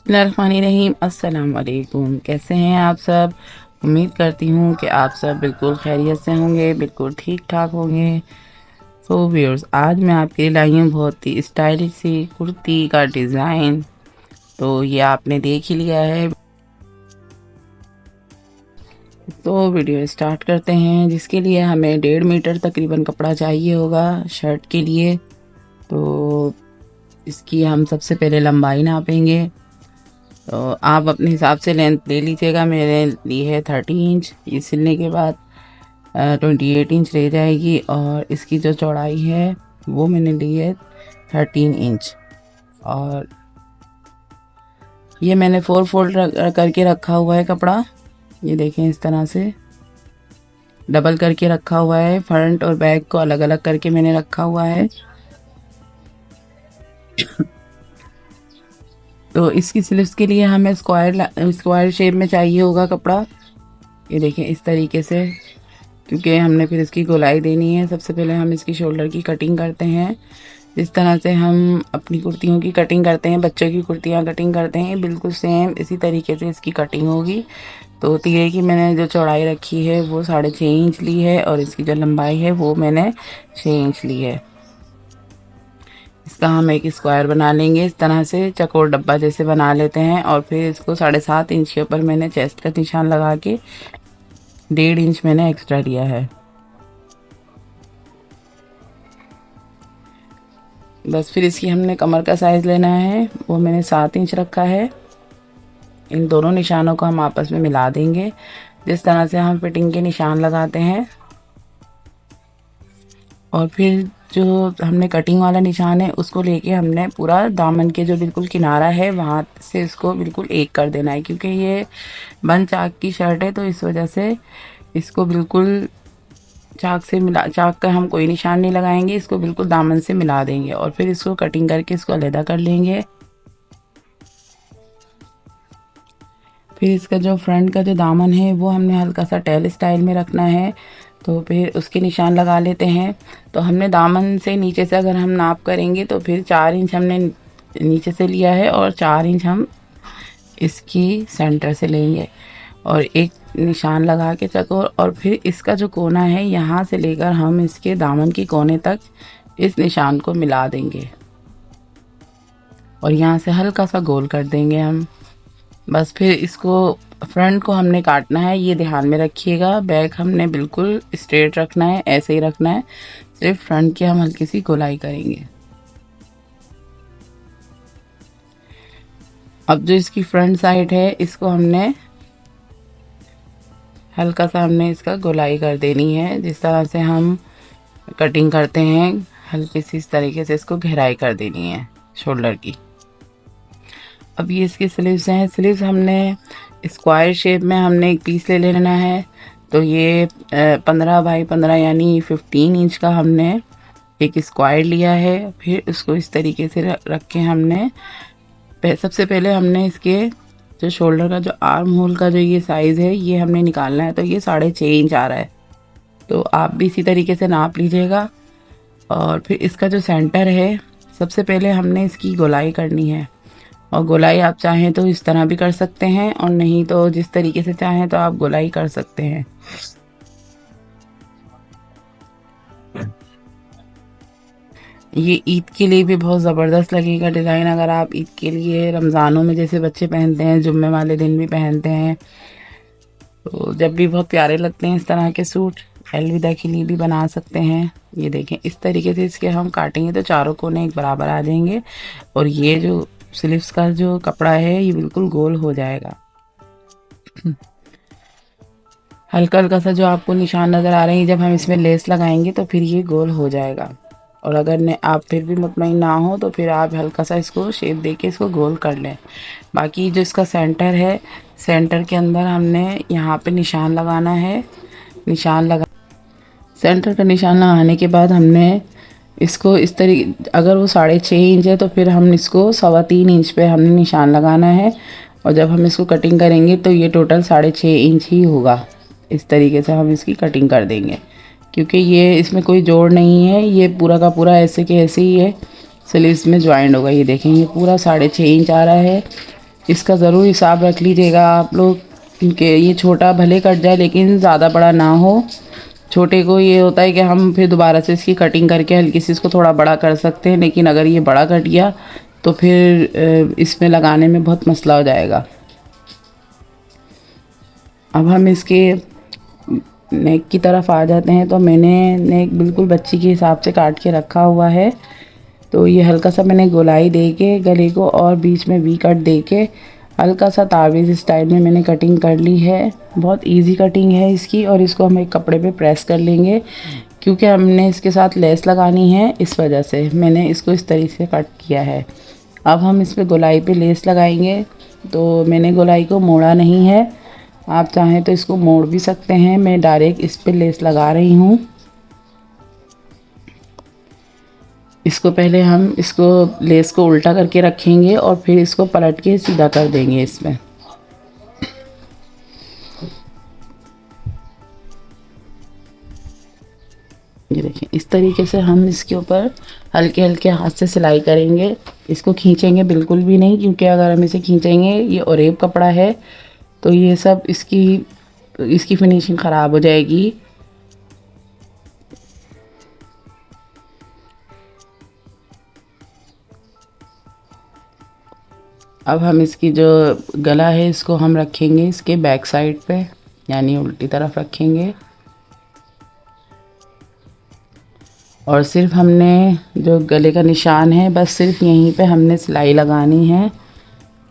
बिस्मिल्लाहिर्रहमानिर्रहीम। अस्सलाम वालेकुम। कैसे हैं आप सब? उम्मीद करती हूँ कि आप सब बिल्कुल खैरियत से होंगे, बिल्कुल ठीक ठाक होंगे। सो व्यूअर्स, आज मैं आपके लिए लाई हूँ बहुत ही स्टाइलिश सी कुर्ती का डिज़ाइन। तो ये आपने देख ही लिया है। तो वीडियो स्टार्ट करते हैं, जिसके लिए हमें 1.5 मीटर तकरीबन कपड़ा चाहिए होगा शर्ट के लिए। तो इसकी हम सबसे पहले लंबाई नापेंगे। तो आप अपने हिसाब से लेंथ ले लीजिएगा। मेरे ली है 30 इंच। ये सिलने के बाद 28 इंच रह जाएगी। और इसकी जो चौड़ाई है वो मैंने ली है 13 इंच। और ये मैंने 4 फोल्ड करके रखा हुआ है कपड़ा। ये देखें, इस तरह से डबल करके रखा हुआ है। फ्रंट और बैक को अलग अलग करके मैंने रखा हुआ है। तो इसकी स्लीव्स के लिए हमें स्क्वायर शेप में चाहिए होगा कपड़ा। ये देखें, इस तरीके से, क्योंकि हमने फिर इसकी गोलाई देनी है। सबसे पहले हम इसकी शोल्डर की कटिंग करते हैं। जिस तरह से हम अपनी कुर्तियों की कटिंग करते हैं, बच्चों की कुर्तियाँ कटिंग करते हैं, बिल्कुल सेम इसी तरीके से इसकी कटिंग होगी। तो तिरे की मैंने जो चौड़ाई रखी है वो 6.5 इंच ली है, और इसकी जो लंबाई है वो मैंने 6 इंच ली है। इसका हम एक स्क्वायर बना लेंगे। इस तरह से चकोर डब्बा जैसे बना लेते हैं। और फिर इसको 7.5 इंच के ऊपर मैंने चेस्ट का निशान लगा के 1.5 इंच मैंने एक्स्ट्रा लिया है। बस फिर इसकी हमने कमर का साइज़ लेना है, वो मैंने 7 इंच रखा है। इन दोनों निशानों को हम आपस में मिला देंगे, जिस तरह से हम फिटिंग के निशान लगाते हैं। और फिर जो हमने कटिंग वाला निशान है उसको लेके हमने पूरा दामन के जो बिल्कुल किनारा है वहाँ से इसको बिल्कुल एक कर देना है। क्योंकि ये बंद चाक की शर्ट है, तो इस वजह से इसको बिल्कुल चाक से मिला, चाक का हम कोई निशान नहीं लगाएंगे, इसको बिल्कुल दामन से मिला देंगे। और फिर इसको कटिंग करके इसको अलग कर लेंगे। फिर इसका जो फ्रंट का जो दामन है वो हमने हल्का सा टेल स्टाइल में रखना है। तो फिर उसके निशान लगा लेते हैं। तो हमने दामन से नीचे से अगर हम नाप करेंगे तो फिर 4 इंच हमने नीचे से लिया है, और 4 इंच हम इसकी सेंटर से लेंगे। और एक निशान लगा के चकोर, और फिर इसका जो कोना है यहाँ से लेकर हम इसके दामन की कोने तक इस निशान को मिला देंगे। और यहाँ से हल्का सा गोल कर देंगे हम। बस फिर इसको फ्रंट को हमने काटना है, ये ध्यान में रखिएगा। बैक हमने बिल्कुल स्ट्रेट रखना है, ऐसे ही रखना है। सिर्फ फ्रंट की हम हल्की सी गोलाई करेंगे। अब जो इसकी फ्रंट साइड है इसको हमने हल्का सा इसका गोलाई कर देनी है। जिस तरह से हम कटिंग करते हैं, हल्की सी इस तरीके से इसको गहराई कर देनी है शोल्डर की। अब ये इसकी स्लीव्स हैं। स्लीव्स हमने स्क्वायर शेप में हमने एक पीस ले लेना है। तो ये 15 बाई 15 यानी 15 इंच का हमने एक स्क्वायर लिया है। फिर उसको इस तरीके से रख के हमने सबसे पहले हमने इसके जो शोल्डर का जो आर्म होल का जो ये साइज़ है ये हमने निकालना है। तो ये 6.5 इंच आ रहा है। तो आप भी इसी तरीके से नाप लीजिएगा। और फिर इसका जो सेंटर है, सबसे पहले हमने इसकी गोलाई करनी है। और गोलाई आप चाहें तो इस तरह भी कर सकते हैं, और नहीं तो जिस तरीके से चाहें तो आप गोलाई कर सकते हैं। ये ईद के लिए भी बहुत ज़बरदस्त लगेगा डिज़ाइन। अगर आप ईद के लिए रमज़ानों में जैसे बच्चे पहनते हैं, जुम्मे वाले दिन भी पहनते हैं, तो जब भी बहुत प्यारे लगते हैं इस तरह के सूट। अलविदा के लिए भी बना सकते हैं। ये देखें, इस तरीके से इसके हम काटेंगे तो चारों कोने एक बराबर आ जाएंगे। और ये जो स्लीव्स का जो कपड़ा है ये बिल्कुल गोल हो जाएगा। हल्का हल्का सा जो आपको निशान नज़र आ रहे हैं, जब हम इसमें लेस लगाएंगे तो फिर ये गोल हो जाएगा। और अगर आप फिर भी मुतमईन ना हो तो फिर आप हल्का सा इसको शेप देके इसको गोल कर लें। बाकी जो इसका सेंटर है, सेंटर के अंदर हमने यहाँ पे निशान लगाना है। सेंटर का निशान लगाने के बाद हमने इसको इस तरीके, अगर वो 6.5 इंच है तो फिर हम इसको 3.25 इंच पे हमने निशान लगाना है। और जब हम इसको कटिंग करेंगे तो ये टोटल 6.5 इंच ही होगा। इस तरीके से हम इसकी कटिंग कर देंगे, क्योंकि ये इसमें कोई जोड़ नहीं है। ये पूरा का पूरा ऐसे के ऐसे ही है, स्लीव्स में ज्वाइंट होगा। ये देखें, ये पूरा 6.5 इंच आ रहा है। इसका ज़रूर हिसाब रख लीजिएगा आप लोग, क्योंकि ये छोटा भले कट जाए लेकिन ज़्यादा बड़ा ना हो। छोटे को ये होता है कि हम फिर दोबारा से इसकी कटिंग करके हल्की सी इसको थोड़ा बड़ा कर सकते हैं, लेकिन अगर ये बड़ा कट गया तो फिर इसमें लगाने में बहुत मसला हो जाएगा। अब हम इसके नेक की तरफ आ जाते हैं। तो मैंने नेक बिल्कुल बच्ची के हिसाब से काट के रखा हुआ है। तो ये हल्का सा मैंने गोलाई दे के गले को और बीच में वी कट दे के हल्का सा तावीज़ स्टाइल में मैंने कटिंग कर ली है। बहुत इजी कटिंग है इसकी, और इसको हम एक कपड़े पे प्रेस कर लेंगे, क्योंकि हमने इसके साथ लेस लगानी है, इस वजह से मैंने इसको इस तरीके से कट किया है। अब हम इस पर गोलाई पे लेस लगाएंगे। तो मैंने गोलाई को मोड़ा नहीं है, आप चाहें तो इसको मोड़ भी सकते हैं। मैं डायरेक्ट इस पे लेस लगा रही हूँ। इसको पहले हम इसको लेस को उल्टा करके रखेंगे और फिर इसको पलट के सीधा कर देंगे इसमें। ये देखिए, इस तरीके से हम इसके ऊपर हल्के हल्के हाथ से सिलाई करेंगे। इसको खींचेंगे बिल्कुल भी नहीं, क्योंकि अगर हम इसे खींचेंगे, ये ओरेब कपड़ा है, तो ये सब इसकी फिनिशिंग ख़राब हो जाएगी। अब हम इसकी जो गला है इसको हम रखेंगे इसके बैक साइड पे, यानी उल्टी तरफ रखेंगे। और सिर्फ हमने जो गले का निशान है, बस सिर्फ यहीं पे हमने सिलाई लगानी है,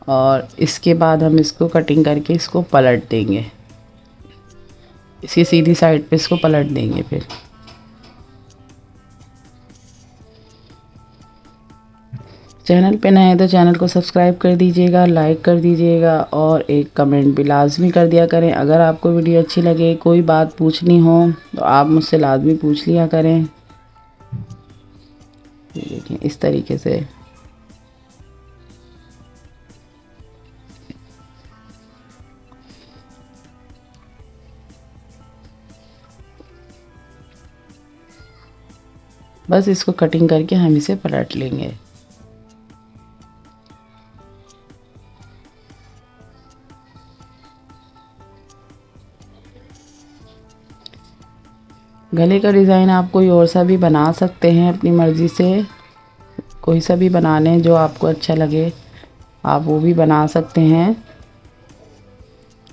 और इसके बाद हम इसको कटिंग करके इसको पलट देंगे। इसकी सीधी साइड पे इसको पलट देंगे। फिर चैनल पे नए हैं तो चैनल को सब्सक्राइब कर दीजिएगा, लाइक कर दीजिएगा, और एक कमेंट भी लाजमी कर दिया करें। अगर आपको वीडियो अच्छी लगे, कोई बात पूछनी हो तो आप मुझसे लाजमी पूछ लिया करें। देखिए, इस तरीके से बस इसको कटिंग करके हम इसे पलट लेंगे। गले का डिज़ाइन आप कोई और सा भी बना सकते हैं अपनी मर्ज़ी से। कोई सा भी बना लें जो आपको अच्छा लगे, आप वो भी बना सकते हैं।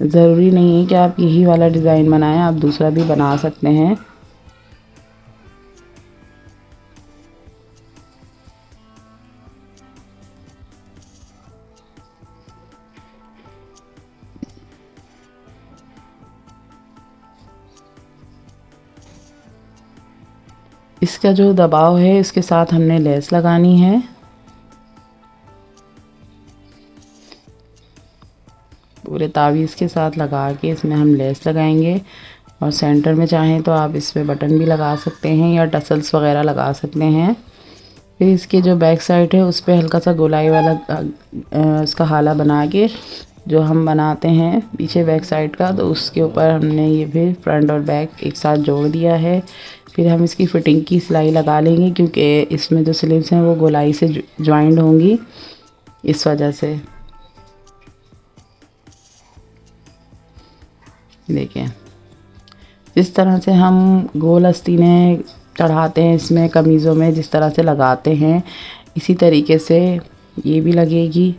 ज़रूरी नहीं है कि आप यही वाला डिज़ाइन बनाएं, आप दूसरा भी बना सकते हैं। इसका जो दबाव है, इसके साथ हमने लेस लगानी है। पूरे तावीज़ के साथ लगा के इसमें हम लेस लगाएंगे, और सेंटर में चाहें तो आप इसमें बटन भी लगा सकते हैं या टसल्स वगैरह लगा सकते हैं। फिर इसके जो बैक साइड है उस पर हल्का सा गोलाई वाला इसका हाला बना के जो हम बनाते हैं पीछे बैक साइड का, तो उसके ऊपर हमने ये फिर फ्रंट और बैक एक साथ जोड़ दिया है। फिर हम इसकी फ़िटिंग की सिलाई लगा लेंगे, क्योंकि इसमें जो स्लीव्स हैं वो गोलाई से ज्वाइंट होंगी, इस वजह से। देखिए, जिस तरह से हम गोल आस्तीनें चढ़ाते हैं इसमें कमीज़ों में, जिस तरह से लगाते हैं, इसी तरीके से ये भी लगेगी।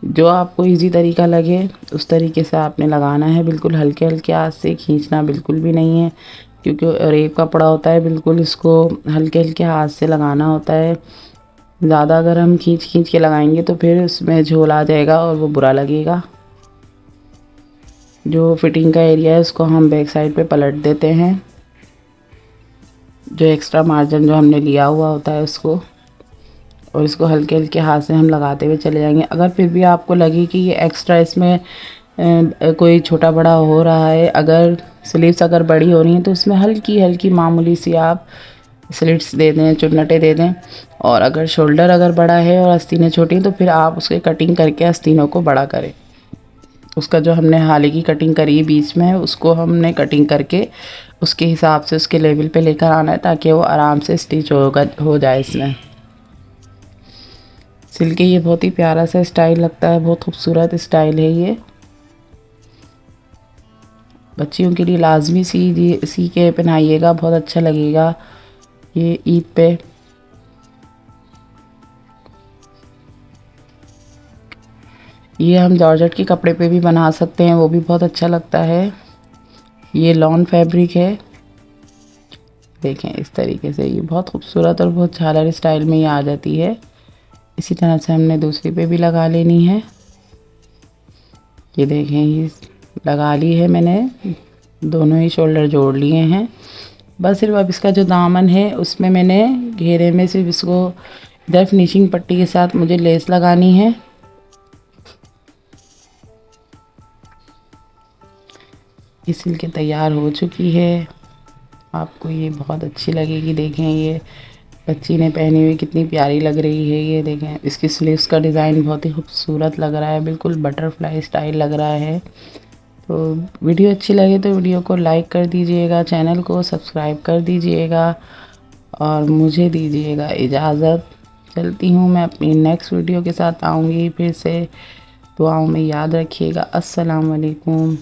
जो आपको इजी तरीका लगे उस तरीके से आपने लगाना है। बिल्कुल हल्के हल्के हाथ से, खींचना बिल्कुल भी नहीं है, क्योंकि रेप कपड़ा होता है, बिल्कुल इसको हल्के हल्के हाथ से लगाना होता है। ज़्यादा अगर हम खींच खींच के लगाएंगे तो फिर उसमें झोल आ जाएगा और वो बुरा लगेगा। जो फिटिंग का एरिया है उसको हम बैक साइड पे पलट देते हैं, जो एक्स्ट्रा मार्जिन जो हमने लिया हुआ होता है उसको, और इसको हल्के हल्के हाथ से हम लगाते हुए चले जाएंगे। अगर फिर भी आपको लगे कि ये एक्स्ट्रा इसमें कोई छोटा बड़ा हो रहा है, अगर स्लीव्स अगर बड़ी हो रही हैं, तो इसमें हल्की हल्की मामूली सी आप स्लिट्स दे दें, चुन्नटें दे दें। और अगर शोल्डर अगर बड़ा है और आस्तीनें छोटी हैं, तो फिर आप उसके कटिंग करके आस्तीनों को बड़ा करें। उसका जो हमने हाले की कटिंग करी है बीच में, उसको हमने कटिंग करके उसके हिसाब से उसके लेवल पे लेकर आना है, ताकि वो आराम से स्टिच हो जाए इसमें। सिल के ये बहुत ही प्यारा सा स्टाइल लगता है, बहुत खूबसूरत स्टाइल है ये। बच्चियों के लिए लाजमी सी के पहनाइएगा, बहुत अच्छा लगेगा ये ईद पे। ये हम जॉर्जेट के कपड़े पे भी बना सकते हैं, वो भी बहुत अच्छा लगता है। ये लॉन फैब्रिक है, देखें इस तरीके से ये बहुत खूबसूरत और बहुत झालर स्टाइल में ये आ जाती है। इसी तरह से हमने दूसरी पे भी लगा लेनी है। ये देखें ये लगा ली है मैंने, दोनों ही शोल्डर जोड़ लिए हैं। बस सिर्फ अब इसका जो दामन है उसमें मैंने घेरे में सिर्फ इसको इधर फिनिशिंग पट्टी के साथ मुझे लेस लगानी है। ये सिल के तैयार हो चुकी है, आपको ये बहुत अच्छी लगेगी। देखें ये बच्ची ने पहनी हुई कितनी प्यारी लग रही है। ये देखें इसकी स्लीव्स का डिज़ाइन बहुत ही खूबसूरत लग रहा है, बिल्कुल बटरफ्लाई स्टाइल लग रहा है। तो वीडियो अच्छी लगे तो वीडियो को लाइक कर दीजिएगा, चैनल को सब्सक्राइब कर दीजिएगा और मुझे दीजिएगा इजाज़त। चलती हूँ, मैं अपनी नेक्स्ट वीडियो के साथ आऊँगी फिर से। दुआओं में याद रखिएगा। अस्सलाम वालेकुम।